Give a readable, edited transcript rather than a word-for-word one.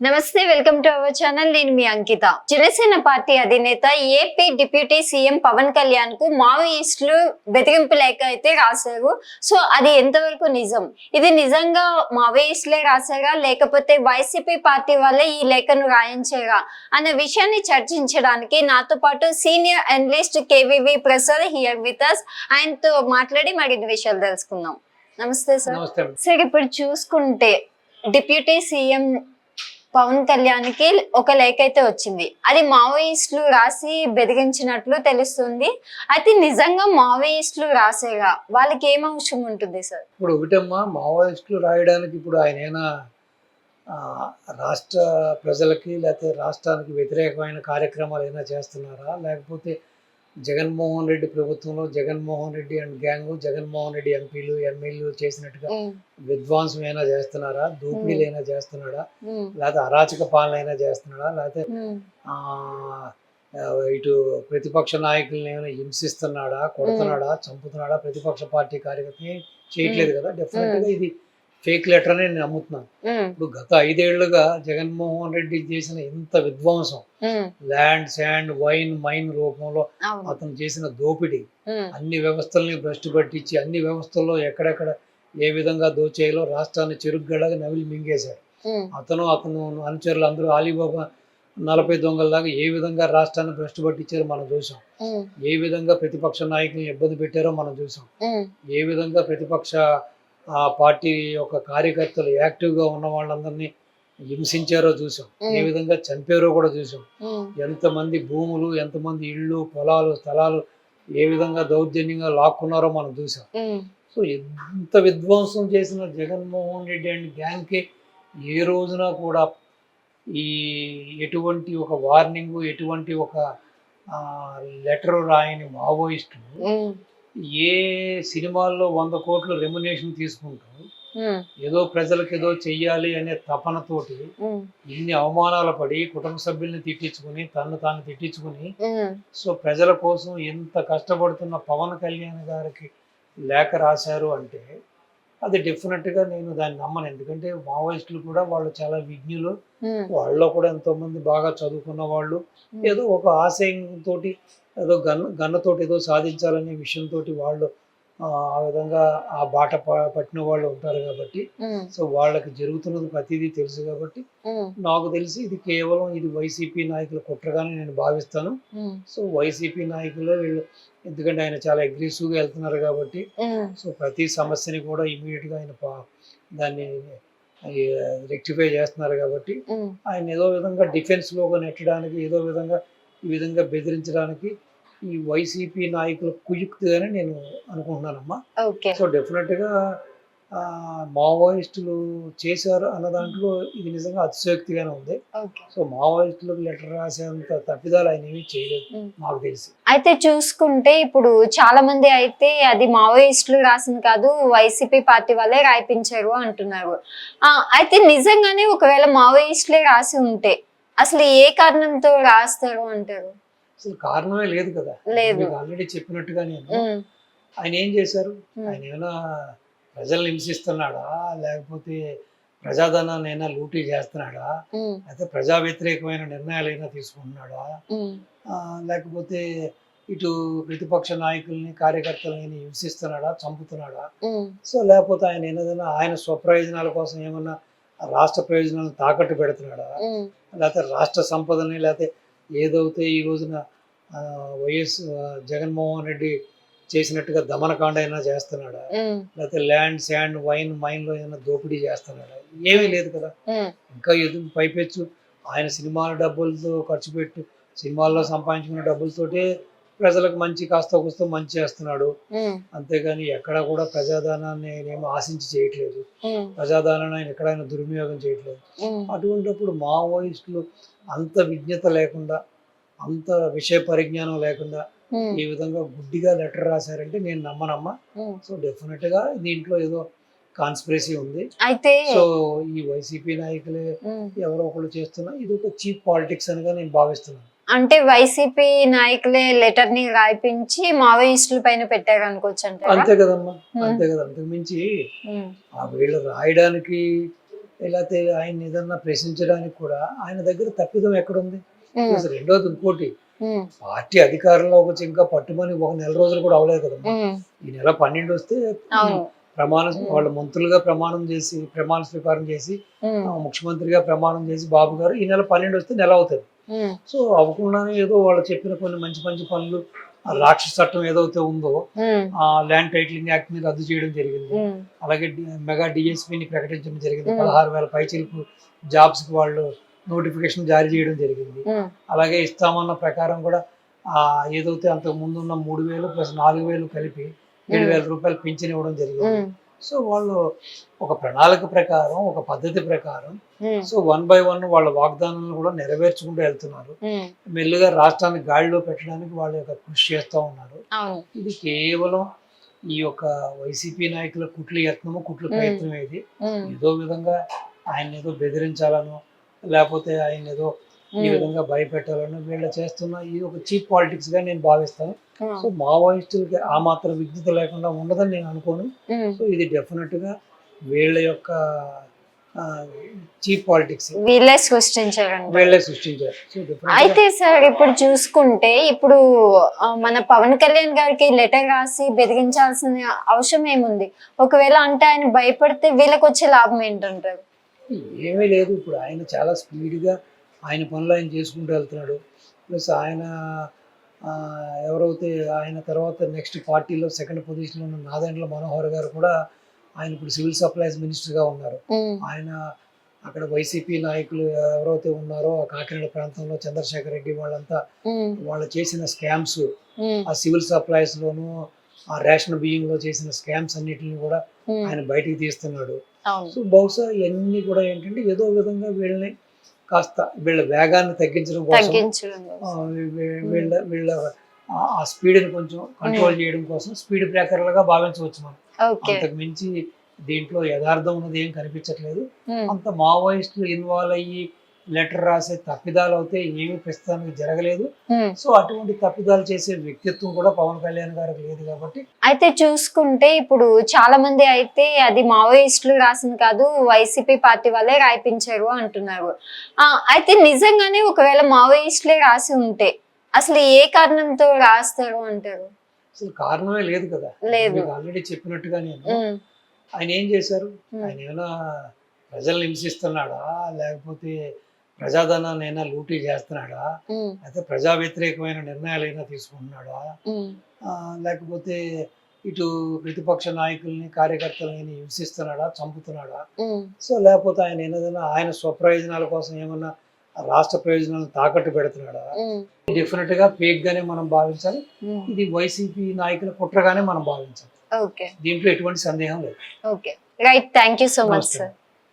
నమస్తే, welcome to our channel. నేను మీ అంకిత. జనసేన పార్టీ అధినేత AP deputy CM Pawan Kalyan కు మావోయిస్టులు బెదిరింపు లేఖ అయితే రాశారు. సో అది ఎంతవరకు నిజం? ఇది నిజంగా మావోయిస్టులే రాశారా, లేకపోతే వైసీపీ పార్టీ వాళ్ళే ఈ లేఖను రాయించారా అన్న విషయాన్ని చర్చించడానికి నాతో పాటు senior analyst KVV Prasad here with us. ఆయనతో మాట్లాడి మరిన్ని విషయాలు తెలుసుకుందాం. నమస్తే సార్. సార్, ఇప్పుడు చూసుకుంటే డిప్యూటీ సీఎం పవన్ కళ్యాణ్ కి ఒక లేఖ అయితే వచ్చింది. అది మావోయిస్టులు రాసి బెదిరించినట్లు తెలుస్తుంది. అయితే నిజంగా మావోయిస్టులు రాసేగా వాళ్ళకి ఏం అవసరం ఉంటుంది సార్? ఇప్పుడు ఒకటమ్మా, మావోయిస్టులు రాయడానికి ఇప్పుడు ఆయన రాష్ట్ర ప్రజలకి లేకపోతే రాష్ట్రానికి వ్యతిరేకమైన కార్యక్రమాలు ఏమైనా చేస్తున్నారా, లేకపోతే జగన్మోహన్ రెడ్డి ప్రభుత్వంలో జగన్మోహన్ రెడ్డి అండ్ గ్యాంగ్, జగన్మోహన్ రెడ్డి ఎంపీలు ఎమ్మెల్యేలు చేసినట్టుగా విధ్వంసం అయినా చేస్తున్నారా, దోపిడీలు అయినా చేస్తున్నాడా, లేకపోతే అరాచక పాలన అయినా చేస్తున్నాడా, లేకపోతే ఇటు ప్రతిపక్ష నాయకులను ఏమైనా హింసిస్తున్నాడా, కొడుతున్నాడా, చంపుతున్నాడా, ప్రతిపక్ష పార్టీ కార్యకర్తని చేయట్లేదు కదా. డెఫినెట్ గా ఇది ఫేక్ లెటర్ అని నేను నమ్ముతున్నాను. ఇప్పుడు గత 5 ఏళ్లుగా జగన్మోహన్ రెడ్డి చేసిన ఇంత విధ్వంసం, ల్యాండ్, శాండ్, వైన్, మైన్ రూపంలో అతను చేసిన దోపిడీ, అన్ని వ్యవస్థల్ని భ్రష్టు పట్టించి అన్ని వ్యవస్థల్లో ఎక్కడెక్కడ ఏ విధంగా దోచేయాలో రాష్ట్రాన్ని చెరుగ్గడగా నవిలి మింగేశాడు. అతను అనుచరులు అందరూ అలీబాబా 40 దొంగల్లాగా ఏ విధంగా రాష్ట్రాన్ని భ్రష్టు పట్టించారో మనం చూసాం. ఏ విధంగా ప్రతిపక్ష నాయకులను ఇబ్బంది పెట్టారో మనం చూసాం. ఏ విధంగా ప్రతిపక్ష పార్టీ యొక్క కార్యకర్తలు యాక్టివ్గా ఉన్న వాళ్ళందరినీ హింసించారో చూసాం. ఏ విధంగా చంపారో కూడా చూసాం. ఎంతమంది భూములు, ఎంతమంది ఇళ్ళు, పొలాలు, స్థలాలు ఏ విధంగా దౌర్జన్యంగా లాక్కున్నారో మనం చూసాం. సో ఎంత విధ్వంసం చేసిన జగన్మోహన్ రెడ్డి అండ్ గ్యాంగ్కి ఏ రోజున కూడా ఈ ఎటువంటి ఒక వార్నింగ్, ఎటువంటి ఒక లెటర్ రాయని మావోయిస్టులు ఏ సినిమాల్లో 100 కోట్లు రెమ్యునేషన్ తీసుకుంటూ ఏదో ప్రజలకు ఏదో చెయ్యాలి అనే తపనతోటి ఇన్ని అవమానాలు పడి కుటుంబ సభ్యుల్ని తిట్టించుకుని తను తాను తిట్టించుకుని సో ప్రజల కోసం ఎంత కష్టపడుతున్న పవన్ కళ్యాణ్ గారికి లేఖ రాశారు అంటే అది డెఫినెట్ గా నేను దాన్ని నమ్మను. ఎందుకంటే మావోయిస్టులు కూడా వాళ్ళు చాలా విజ్ఞులు, వాళ్ళలో కూడా ఎంతో మంది బాగా చదువుకున్న వాళ్ళు, ఏదో ఒక ఆశయంతో ఏదో గన్నతోటి ఏదో సాధించాలనే విషయంతో వాళ్ళు ఆ విధంగా ఆ బాట పట్టిన వాళ్ళు ఉంటారు కాబట్టి సో వాళ్ళకి జరుగుతున్నది ప్రతిదీ తెలుసు కాబట్టి నాకు తెలిసి ఇది కేవలం ఇది వైసీపీ నాయకుల కుట్రగానే నేను భావిస్తాను. సో వైసీపీ నాయకులు వీళ్ళు, ఎందుకంటే ఆయన చాలా అగ్రెసివ్ గా వెళ్తున్నారు కాబట్టి సో ప్రతి సమస్యని కూడా ఇమీడియట్ గా ఆయన దాన్ని రెక్టిఫై చేస్తున్నారు కాబట్టి ఆయన ఏదో విధంగా డిఫెన్స్ లోగా నెట్టడానికి, ఏదో విధంగా ఈ విధంగా బెదిరించడానికి ఈ వైసీపీ నాయకుల కుయుక్తిగానే నేను అనుకుంటున్నానమ్మా. సో డెఫినెట్ గా మావోయిస్టులు చేశారు అన్న దాంట్లో ఇది నిజంగా అతిశయోక్తిగానే ఉంది. సో మావోయిస్టులకు లెటర్ రాసేంత తప్పిదాలు ఆయన ఏమీ చేయలేదు నాకు తెలిసి. అయితే చూసుకుంటే ఇప్పుడు చాలా మంది అయితే అది మావోయిస్టులు రాసింది కాదు, వైసీపీ పార్టీ వాళ్ళే రాయిపించారు అంటున్నారు. అయితే నిజంగానే ఒకవేళ మావోయిస్టులే రాసి ఉంటే అసలు ఏ కారణంతో రాస్తారు అంటారు? అసలు కారణమే లేదు కదా. ఆల్రెడీ చెప్పినట్టుగా నేను ఆయన ఏం చేశారు, ఆయన ఏమైనా ప్రజల్ని హింసిస్తున్నాడా, లేకపోతే ప్రజాధనాన్ని అయినా లూటీ చేస్తున్నాడా, లేకపోతే ప్రజా వ్యతిరేకమైన నిర్ణయాలైనా తీసుకుంటున్నాడా, లేకపోతే ఇటు ప్రతిపక్ష నాయకుల్ని కార్యకర్తలని హింసిస్తున్నాడా, చంపుతున్నాడా, సో లేకపోతే ఆయన ఏదైనా ఆయన స్వప్రయోజనాల కోసం ఏమన్నా రాష్ట్ర ప్రయోజనాలను తాకట్టు పెడుతున్నాడా, లేకపోతే రాష్ట్ర సంపదని, లేకపోతే ఏదైతే ఈ రోజున వైఎస్ జగన్మోహన్ రెడ్డి చేసినట్టుగా దమనకాండ అయినా చేస్తున్నాడా, లేకపోతే ల్యాండ్, శాండ్, వైన్, మైన్ లో ఏమైనా దోపిడీ చేస్తున్నాడా? ఏమీ లేదు కదా. ఇంకా ఎదుగు పైపెచ్చు ఆయన సినిమాల డబ్బులతో ఖర్చు పెట్టి సినిమాల్లో సంపాదించుకున్న డబ్బులతోటే ప్రజలకు మంచి కాస్త కూస్తో మంచి చేస్తున్నాడు. అంతేగాని ఎక్కడ కూడా ప్రజాధనాన్ని ఏమో ఆశించి చేయట్లేదు, ప్రజాధనాన్ని ఆయన ఎక్కడైనా దుర్వినియోగం చేయట్లేదు. అటువంటిప్పుడు మావోయిస్టులు అంత విజ్ఞత లేకుండా, అంత విషయ పరిజ్ఞానం లేకుండా ఈ విధంగా గుడ్డిగా లెటర్ రాశారంటే నేను నమ్మనమ్మా. సో డెఫినెట్ గా దీంట్లో ఏదో కాన్స్పిరసీ ఉంది. అయితే సో ఈ వైసీపీ నాయకులే ఎవరో ఒకళ్ళు చేస్తున్నా ఇది ఒక చీప్ పాలిటిక్స్ అనిగా నేను భావిస్తున్నాను. అంటే వైసీపీ నాయకులే లెటర్ ని రాయిపించి మావోయిస్టుల పైన పెట్టారు అనుకోవచ్చు. అంతే కదమ్మా, అంతే కదా. అంతకు మించి వీళ్ళు రాయడానికి లేకపోతే ఆయన ఏదన్నా ప్రశ్నించడానికి కూడా ఆయన దగ్గర తప్పిదం ఎక్కడుంది? ఉమ్, ప్లస్ రెండోది ఇంకోటి, ఉమ్, పార్టీ అధికారంలోకి వచ్చి ఇంకా పట్టుమని 1 నెల రోజులు కూడా అవలేదు కదమ్మా. ఉమ్, ఈ నెల 12 వస్తే అవును. ప్రమాణం, వాళ్ళ మంత్రులుగా ప్రమాణ స్వీకారం చేసి ఉమ్, ముఖ్యమంత్రిగా ప్రమాణం చేసి బాబు గారు ఈ నెల 12 వస్తే నెల అవుతుంది. ఉమ్, సో అవ్వకుండానే ఏదో వాళ్ళు చెప్పిన కొన్ని మంచి మంచి పనులు, ఆ రాక్షస చట్టం ఏదైతే ఉందో ఉమ్, ఆ ల్యాండ్ టైటిలింగ్ యాక్ట్ ని రద్దు చేయడం జరిగింది. ఉమ్, అలాగే మెగా డిఎస్పీని ప్రకటించడం జరిగింది. 16,000 పైచిలకు జాబ్స్ కి వాళ్ళు నోటిఫికేషన్ జారీ చేయడం జరిగింది. ఉమ్, అలాగే ఇస్తామన్న ప్రకారం కూడా ఏదైతే అంతకు ముందు ఉన్న 3,000 ప్లస్ 4,000 కలిపి 7,000 రూపాయలు పింఛన్ ఇవ్వడం జరిగింది. ఉమ్, సో వాళ్ళు ఒక ప్రణాళిక ప్రకారం, ఒక పద్ధతి ప్రకారం, ఉమ్, సో 1 by 1 వాళ్ళ వాగ్దానాలను కూడా నెరవేర్చుకుంటూ వెళ్తున్నారు. ఉమ్, మెల్లిగా రాష్ట్రాన్ని గాడిలో పెట్టడానికి వాళ్ళ యొక్క కృషి చేస్తూ ఉన్నారు. అవును. ఇది కేవలం ఈ యొక్క వైసీపీ నాయకుల కుట్ల యత్నము, కుట్ల ప్రయత్నం ఇది. ఉమ్, ఏదో విధంగా ఆయన ఏదో బెదిరించాలనో, లేకపోతే ఆయన ఏదో ఈ విధంగా భయపెట్టాలనో వీళ్ళు చేస్తున్న ఈ ఒక చీప్ పాలిటిక్స్ గా నేను భావిస్తాను. ఉమ్, సో మావోయిస్టులకి ఆ మాత్రం విజ్ఞత లేకుండా ఉండదని నేను అనుకోను. ఉమ్. సో ఇది డెఫినెట్ గా వీళ్ళ యొక్క చీప్ పాలిటిక్స్ వీళ్ళే సృష్టించారండి. వీళ్ళే సృష్టించారు. సో definitely అయితే సార్ ఇప్పుడు చూసుకుంటే ఇప్పుడు మన పవన్ కళ్యాణ్ గారికి లెటర్ రాసి బెదిరించాల్సిన అవసరం ఏముంది? ఒకవేళ అంటే ఆయన భయపడితే వీళ్ళకి వచ్చే లాభం ఏంటంటారు? ఏమీ లేదు. ఇప్పుడు ఆయన చాలా స్పీడ్గా ఆయన పనులు ఆయన చేసుకుంటూ వెళ్తున్నాడు. ప్లస్ ఆయన ఎవరైతే ఆయన తర్వాత నెక్స్ట్ పార్టీలో సెకండ్ పొజిషన్లో ఉన్న నాదెండ్ల మనోహర్ గారు కూడా ఆయన ఇప్పుడు సివిల్ సప్లైస్ మినిస్టర్గా ఉన్నారు. ఉమ్, ఆయన అక్కడ వైసీపీ నాయకులు ఎవరైతే ఉన్నారో ఆ కాకినాడ ప్రాంతంలో చంద్రశేఖర్ రెడ్డి వాళ్ళంతా ఉమ్, వాళ్ళు చేసిన స్కామ్స్, ఉమ్, ఆ సివిల్ సప్లైస్లోను ఆ రేషన్ బియ్యంలో చేసిన స్కామ్స్ అన్నిటిని కూడా ఉమ్, ఆయన బయటికి తీస్తున్నాడు. అవును. సో బహుశా ఇవన్నీ కూడా ఏంటంటే ఏదో విధంగా వీళ్ళని కాస్త వీళ్ళ వేగాన్ని తగ్గించడం కోసం, తగ్గించడం ఆ, వీళ్ళ వీళ్ళ ఆ స్పీడ్ని కొంచెం కంట్రోల్ చేయడం కోసం స్పీడ్ బ్రేకర్లుగా భావించవచ్చు మనం. ఓకే. అంతకు మించి దీంట్లో యథార్థం ఉన్నది ఏం కనిపించట్లేదు. ఉమ్, అంత మావోయిస్టులు ఇన్వాల్వ్ అయ్యి లెటర్ రాసే తప్పిదాలు అయితే ఏమీ ప్రస్తుతానికి జరగలేదు. ఉమ్. సో అటువంటి తప్పిదాలు చేసే వ్యక్తిత్వం కూడా పవన్ కళ్యాణ్ గారికి లేదు కాబట్టి అయితే చూసుకుంటే ఇప్పుడు చాలా మంది అయితే అది మావోయిస్టులు రాసింది కాదు, వైసీపీ పార్టీ వాళ్ళే రాయిపించారు అంటున్నారు. అయితే నిజంగానే ఒకవేళ మావోయిస్టులే రాసి ఉంటే అసలు ఏ కారణంతో రాస్తారు అంటారు? అసలు కారణమే లేదు కదా. లేదు. మీకు ఆల్రెడీ చెప్పినట్టుగా నేను ఉమ్, ఆయన ఏం చేశారు? ఉమ్, ఆయన ఏమైనా ప్రజల్ని హింసిస్తున్నాడా, లేకపోతే ప్రజాధనాన్ని అయినా లూటీ చేస్తున్నాడా, ఉమ్, లేకపోతే ప్రజా వ్యతిరేకమైన నిర్ణయాలు అయినా తీసుకుంటున్నాడా, ఉమ్, లేకపోతే ఇటు ప్రతిపక్ష నాయకుల్ని కార్యకర్తలని హింసిస్తున్నాడా, చంపుతున్నాడా? ఉమ్, సో లేకపోతే ఆయన ఏదైనా ఆయన స్వప్రయోజనాల కోసం ఏమన్నా రాష్ట్ర ప్రయోజనాలను తాకట్టు పెడుతున్నాడా? ఉమ్, డెఫినెట్ గా ఫేక్ గానే మనం భావించాలి. ఉమ్. ఇది వైసీపీ నాయకుల కుట్రగానే మనం భావించాలి. ఓకే. దీంట్లో ఎటువంటి సందేహం లేదు. Okay, right. Thank you so much నమస్తే. సార్.